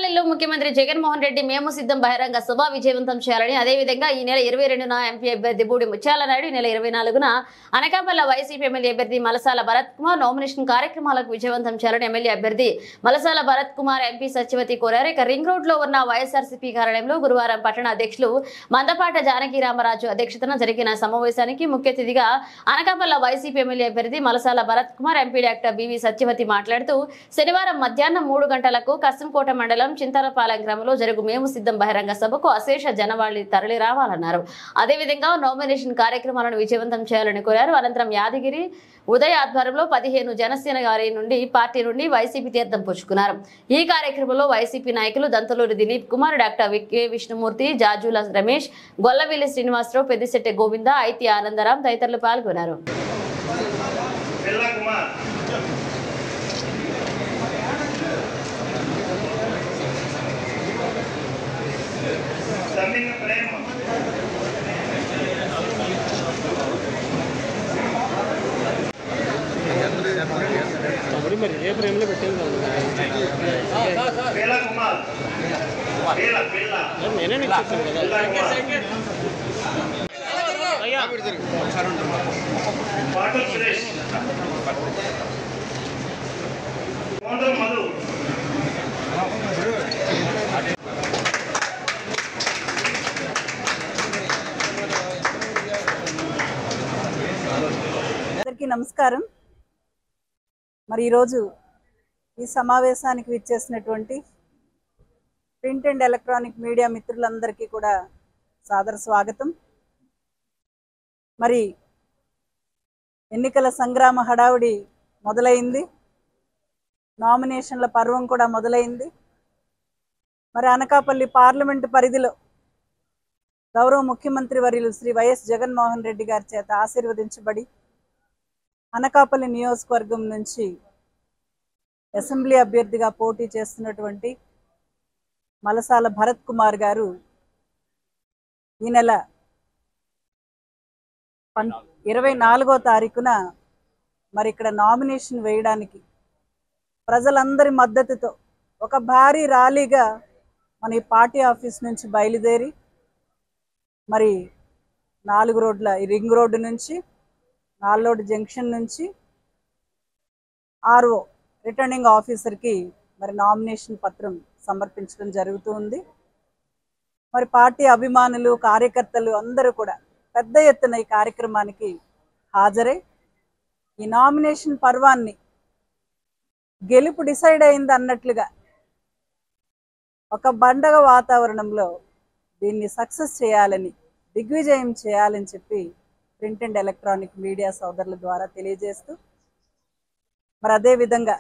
అనకాపల్లిలో ముఖ్యమంత్రి జగన్మోహన్ రెడ్డి మేము సిద్ధం బహిరంగ సభ విజయవంతం చేయాలని అదేవిధంగా ఈ నెల 22న ఎంపీ అభ్యర్థి బూడి ముత్యాల నాయుడు ఈ నెల 24న అనకాపల్లి వైసీపీ ఎమ్మెల్యే అభ్యర్థి మలసాల భరత్ కుమార్ నామినేషన్ కార్యక్రమాలకు విజయవంతం చేయాలని ఎమ్మెల్యే అభ్యర్థి మలసాల భరత్ కుమార్ ఎంపీ సత్యవతి కోరారు. ఇక రింగ్ రోడ్ లో ఉన్న వైఎస్ఆర్సీపీ కార్యాలయంలో గురువారం పట్టణ అధ్యక్షులు మందపాట జానకి రామరాజు అధ్యక్షతన జరిగిన సమావేశానికి ముఖ్య అతిథిగా అనకాపల్లి వైసీపీ ఎమ్మెల్యే అభ్యర్థి Malasala Bharat Kumar MP doctor B V Satyavathi మాట్లాడుతూ శనివారం మధ్యాహ్నం 3 గంటలకు కస్తంకోట మండలం చింతలపాలెం గ్రామంలో జరుగు మేము సిద్ధం బహిరంగ సభకు అశేష జనవాళి తరలి రావాలన్నారు. అదేవిధంగా నామినేషన్ కార్యక్రమాలను విజయవంతం చేయాలని కోరారు. అనంతరం యాదగిరి ఉదయ ఆధ్వర్యంలో 15 జనసేన గారి నుండి పార్టీ నుండి వైసీపీ తీర్థం పుచ్చుకున్నారు. ఈ కార్యక్రమంలో వైసీపీ నాయకులు దంతలూరి దిలీప్ కుమార్, డాక్టర్ కె విష్ణుమూర్తి, జాజుల రమేష్, గొల్లవిల్లి శ్రీనివాసరావు, పెద్దిశెట్టి గోవింద, ఐతి ఆనందరాం తదితరులు పాల్గొన్నారు. మరి ఏ ప్రేమలో పెట్టింది నేనే ఇచ్చేస్తాను కదా. అందరికీ నమస్కారం. మరి ఈరోజు ఈ సమావేశానికి విచ్చేసినటువంటి ప్రింట్ అండ్ ఎలక్ట్రానిక్ మీడియా మిత్రులందరికీ కూడా సాదర స్వాగతం. మరి ఎన్నికల సంగ్రామ హడావుడి మొదలైంది, నామినేషన్ల పర్వం కూడా మొదలైంది. మరి అనకాపల్లి పార్లమెంటు పరిధిలో గౌరవ ముఖ్యమంత్రి వర్యులు శ్రీ వైఎస్ జగన్మోహన్ రెడ్డి గారి చేత ఆశీర్వదించబడి అనకాపల్లి నియోజకవర్గం నుంచి అసెంబ్లీ అభ్యర్థిగా పోటీ చేస్తున్నటువంటి మలసాల భరత్ కుమార్ గారు ఈ నెల 24వ తారీఖున మరి ఇక్కడ నామినేషన్ వేయడానికి ప్రజలందరి మద్దతుతో ఒక భారీ ర్యాలీగా మన ఈ పార్టీ ఆఫీస్ నుంచి బయలుదేరి మరి 4 రోడ్ల ఈ రింగ్ రోడ్డు నుంచి నాల్లోడ్ జంక్షన్ నుంచి ఆర్ఓ రిటర్నింగ్ ఆఫీసర్కి మరి నామినేషన్ పత్రం సమర్పించడం జరుగుతుంది. మరి పార్టీ అభిమానులు, కార్యకర్తలు అందరూ కూడా పెద్ద ఎత్తున ఈ కార్యక్రమానికి హాజరై ఈ నామినేషన్ పర్వాన్ని గెలుపు డిసైడ్ అయింది అన్నట్లుగా ఒక పండగ వాతావరణంలో దీన్ని సక్సెస్ చేయాలని, దిగ్విజయం చేయాలని చెప్పి ప్రింట్ అండ్ ఎలక్ట్రానిక్ మీడియా సోదరుల ద్వారా తెలియజేస్తూ మరి అదేవిధంగా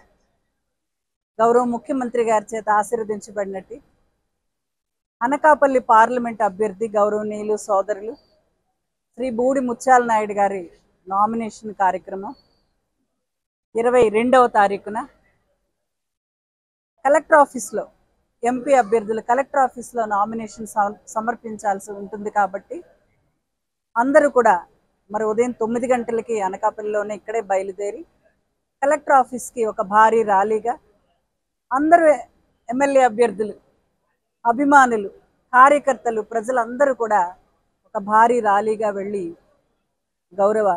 గౌరవ ముఖ్యమంత్రి గారి చేత ఆశీర్వదించబడినట్టు అనకాపల్లి పార్లమెంట్ అభ్యర్థి గౌరవనీయులు సోదరులు శ్రీ బూడి ముత్యాల నాయుడు గారి నామినేషన్ కార్యక్రమం 22వ తారీఖున కలెక్టర్ ఆఫీస్లో ఎంపీ అభ్యర్థులు కలెక్టర్ ఆఫీస్లో నామినేషన్ సమర్పించాల్సి ఉంటుంది. కాబట్టి అందరూ కూడా మరి ఉదయం 9 గంటలకి అనకాపల్లిలోనే ఇక్కడే బయలుదేరి కలెక్టర్ ఆఫీస్కి ఒక భారీ ర్యాలీగా అందరూ ఎమ్మెల్యే అభ్యర్థులు, అభిమానులు, కార్యకర్తలు, ప్రజలందరూ కూడా ఒక భారీ ర్యాలీగా వెళ్ళి గౌరవ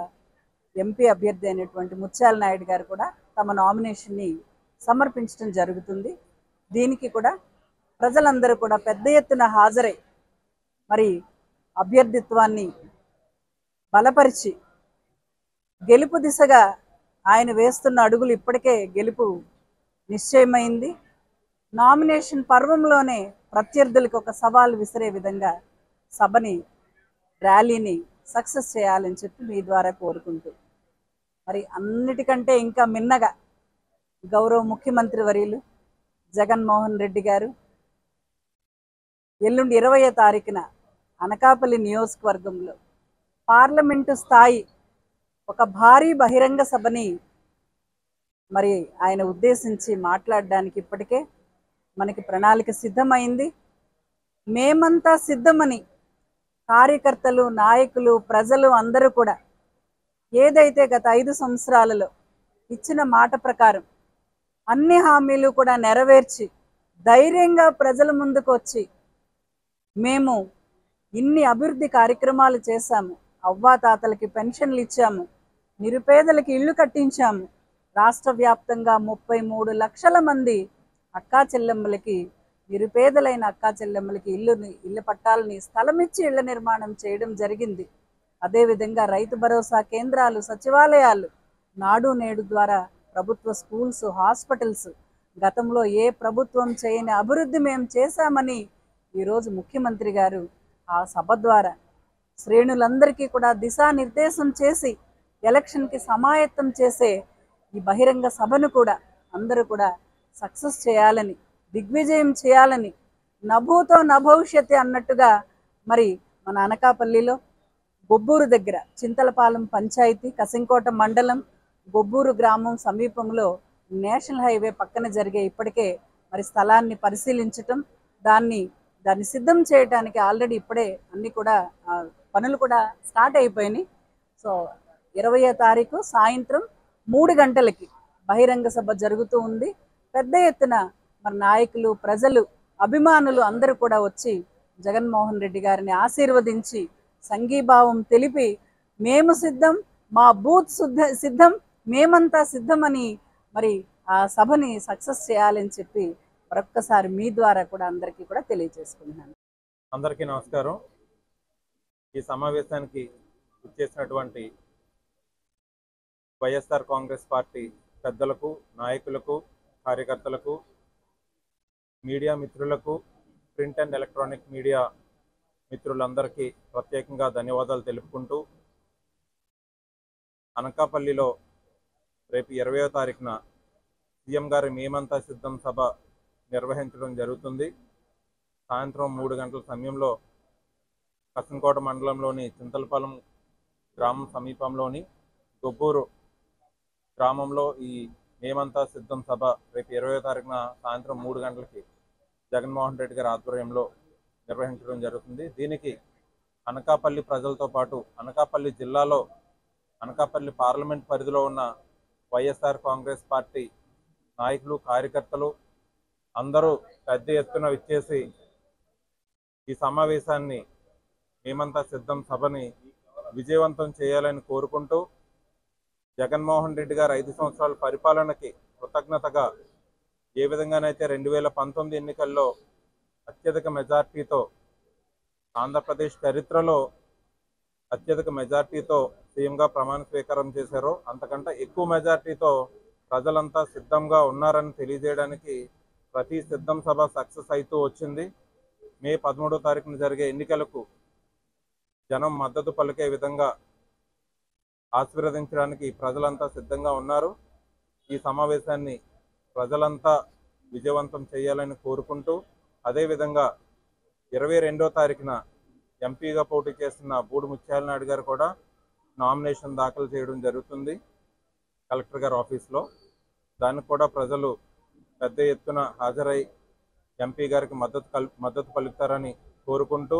ఎంపీ అభ్యర్థి అయినటువంటి ముత్యాల నాయుడు గారు కూడా తమ నామినేషన్ని సమర్పించడం జరుగుతుంది. దీనికి కూడా ప్రజలందరూ కూడా పెద్ద ఎత్తున హాజరై మరి అభ్యర్థిత్వాన్ని బలపరిచి గెలుపు దిశగా ఆయన వేస్తున్న అడుగులు ఇప్పటికే గెలుపు నిశ్చయమైంది. నామినేషన్ పర్వంలోనే ప్రత్యర్థులకు ఒక సవాల్ విసిరే విధంగా సభని, ర్యాలీని సక్సెస్ చేయాలని చెప్పి మీ ద్వారా కోరుకుంటూ మరి అన్నిటికంటే ఇంకా మిన్నగా గౌరవ ముఖ్యమంత్రి వర్యులు జగన్మోహన్ రెడ్డి గారు ఎల్లుండి 20వ తారీఖున అనకాపల్లి నియోజకవర్గంలో పార్లమెంటు స్థాయి ఒక భారీ బహిరంగ సభని మరి ఆయన ఉద్దేశించి మాట్లాడడానికి ఇప్పటికే మనకి ప్రణాళిక సిద్ధమైంది. మేమంతా సిద్ధమని కార్యకర్తలు, నాయకులు, ప్రజలు అందరూ కూడా ఏదైతే గత 5 సంవత్సరాలలో ఇచ్చిన మాట ప్రకారం అన్ని హామీలు కూడా నెరవేర్చి ధైర్యంగా ప్రజల ముందుకు వచ్చి మేము ఇన్ని అభివృద్ధి కార్యక్రమాలు చేశాము, అవ్వాతాతలకి పెన్షన్లు ఇచ్చాము, నిరుపేదలకి ఇళ్ళు కట్టించాము, రాష్ట్ర వ్యాప్తంగా 33 లక్షల మంది అక్కా చెల్లెమ్మలకి, నిరుపేదలైన అక్కా చెల్లెమ్మలకి ఇళ్ళ పట్టాలని స్థలమిచ్చి ఇళ్ల నిర్మాణం చేయడం జరిగింది. అదేవిధంగా రైతు భరోసా కేంద్రాలు, సచివాలయాలు, నాడు నేడు ద్వారా ప్రభుత్వ స్కూల్స్, హాస్పిటల్స్, గతంలో ఏ ప్రభుత్వం చేయని అభివృద్ధి మేము చేశామని ఈరోజు ముఖ్యమంత్రి గారు ఆ సభ ద్వారా శ్రేణులందరికీ కూడా దిశానిర్దేశం చేసి ఎలక్షన్కి సమాయత్తం చేసే ఈ బహిరంగ సభను కూడా అందరూ కూడా సక్సెస్ చేయాలని, దిగ్విజయం చేయాలని, నభూతో నభవిష్యత్ అన్నట్టుగా మరి మన అనకాపల్లిలో గొబ్బూరు దగ్గర చింతలపాలెం పంచాయతీ, కసింకోట మండలం, గొబ్బూరు గ్రామం సమీపంలో నేషనల్ హైవే పక్కన జరిగే ఇప్పటికే మరి స్థలాన్ని పరిశీలించటం, దాన్ని సిద్ధం చేయడానికి ఆల్రెడీ ఇప్పుడే అన్ని కూడా పనులు కూడా స్టార్ట్ అయిపోయినాయి. సో 20వ తారీఖు సాయంత్రం 3 గంటలకి బహిరంగ సభ జరుగుతూ ఉంది. పెద్ద ఎత్తున మరి నాయకులు, ప్రజలు, అభిమానులు అందరూ కూడా వచ్చి జగన్మోహన్ రెడ్డి గారిని ఆశీర్వదించి సంఘీభావం తెలిపి మేము సిద్ధం, మా బూత్ సిద్ధం, మేమంతా సిద్ధమని మరి ఆ సభని సక్సెస్ చేయాలని చెప్పి మరొక్కసారి మీ ద్వారా కూడా అందరికీ కూడా తెలియజేసుకుంటున్నాను. అందరికీ నమస్కారం. ఈ సమావేశానికి ఇచ్చేసినటువంటి వైఎస్ఆర్ కాంగ్రెస్ పార్టీ పెద్దలకు, నాయకులకు, కార్యకర్తలకు, మీడియా మిత్రులకు, ప్రింట్ అండ్ ఎలక్ట్రానిక్ మీడియా మిత్రులందరికీ ప్రత్యేకంగా ధన్యవాదాలు తెలుపుకుంటూ, అనకాపల్లిలో రేపు 20వ తారీఖున సీఎం గారి మేమంతా సిద్ధం సభ నిర్వహించడం జరుగుతుంది. సాయంత్రం 3 గంటల సమయంలో కసింకోట మండలంలోని చింతలపాలెం గ్రామం సమీపంలోని గొబ్బూరు గ్రామంలో ఈ మేమంతా సిద్ధం సభ రేపు 20వ తారీఖున సాయంత్రం 3 గంటలకి జగన్మోహన్ రెడ్డి గారి ఆధ్వర్యంలో నిర్వహించడం జరుగుతుంది. దీనికి అనకాపల్లి ప్రజలతో పాటు అనకాపల్లి జిల్లాలో, అనకాపల్లి పార్లమెంట్ పరిధిలో ఉన్న వైఎస్ఆర్ కాంగ్రెస్ పార్టీ నాయకులు, కార్యకర్తలు అందరూ పెద్ద ఎత్తున విచ్చేసి ఈ సమావేశాన్ని, మేమంతా సిద్ధం సభని విజయవంతం చేయాలని కోరుకుంటూ, జగన్మోహన్ రెడ్డి గారు 5 సంవత్సరాల పరిపాలనకి కృతజ్ఞతగా ఏ విధంగానైతే 2019 ఎన్నికల్లో అత్యధిక మెజార్టీతో, ఆంధ్రప్రదేశ్ చరిత్రలో అత్యధిక మెజార్టీతో సీఎంగా ప్రమాణ స్వీకారం చేశారో, అంతకంటే ఎక్కువ మెజార్టీతో ప్రజలంతా సిద్ధంగా ఉన్నారని తెలియజేయడానికి ప్రతి సిద్ధం సభ సక్సెస్ అవుతూ వచ్చింది. మే 13వ తారీఖున జరిగే ఎన్నికలకు జనం మద్దతు పలికే విధంగా ఆశీర్వదించడానికి ప్రజలంతా సిద్ధంగా ఉన్నారు. ఈ సమావేశాన్ని ప్రజలంతా విజయవంతం చేయాలని కోరుకుంటూ, అదేవిధంగా 22వ తారీఖున ఎంపీగా పోటీ చేస్తున్న బూడి ముత్యాల నాయుడు గారు కూడా నామినేషన్ దాఖలు చేయడం జరుగుతుంది కలెక్టర్ గారి ఆఫీస్లో. దానికి కూడా ప్రజలు పెద్ద ఎత్తున హాజరై ఎంపీ గారికి మద్దతు పలుకుతారని కోరుకుంటూ,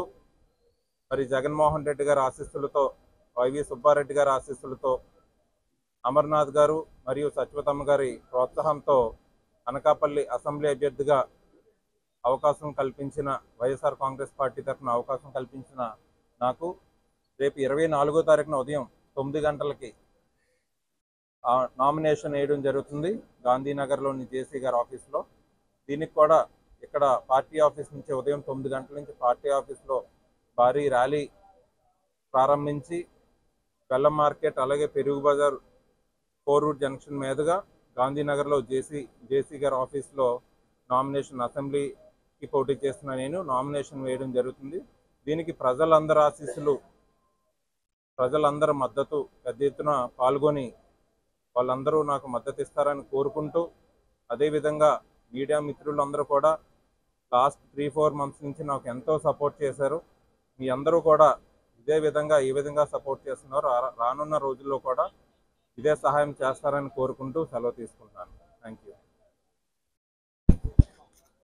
మరి జగన్మోహన్ రెడ్డి గారి ఆశీస్సులతో, వైవి సుబ్బారెడ్డి గారి ఆశీస్సులతో, అమర్నాథ్ గారు మరియు సత్యవతమ్మ గారి ప్రోత్సాహంతో అనకాపల్లి అసెంబ్లీ అభ్యర్థిగా అవకాశం కల్పించిన, వైఎస్ఆర్ కాంగ్రెస్ పార్టీ తరఫున అవకాశం కల్పించిన నాకు రేపు 24వ తారీఖున ఉదయం 9 గంటలకి నామినేషన్ వేయడం జరుగుతుంది గాంధీనగర్లోని జేసీ గారి ఆఫీస్లో. దీనికి కూడా ఇక్కడ పార్టీ ఆఫీస్ నుంచి ఉదయం 9 గంటల నుంచి పార్టీ ఆఫీస్లో భారీ ర్యాలీ ప్రారంభించి బెల్లం మార్కెట్, అలాగే పెరుగు బజార్, కోరూరు జంక్షన్ మీదుగా గాంధీనగర్లో జేసీ గారి ఆఫీస్లో నామినేషన్, అసెంబ్లీకి పోటీ చేస్తున్న నేను నామినేషన్ వేయడం జరుగుతుంది. దీనికి ప్రజలందరి ఆశీస్సులు, ప్రజలందరి మద్దతు పెద్ద ఎత్తున పాల్గొని వాళ్ళందరూ నాకు మద్దతు ఇస్తారని కోరుకుంటూ, అదేవిధంగా మీడియా మిత్రులందరూ కూడా లాస్ట్ 3-4 మంత్స్ నుంచి నాకు ఎంతో సపోర్ట్ చేశారు. మీ అందరూ కూడా ఇదే విధంగా ఏ విధంగా సపోర్ట్ చేస్తున్నారు, రానున్న రోజుల్లో కూడా ఇదే సహాయం చేస్తారని కోరుకుంటూ సెలవు తీసుకుంటున్నాను. Thank you.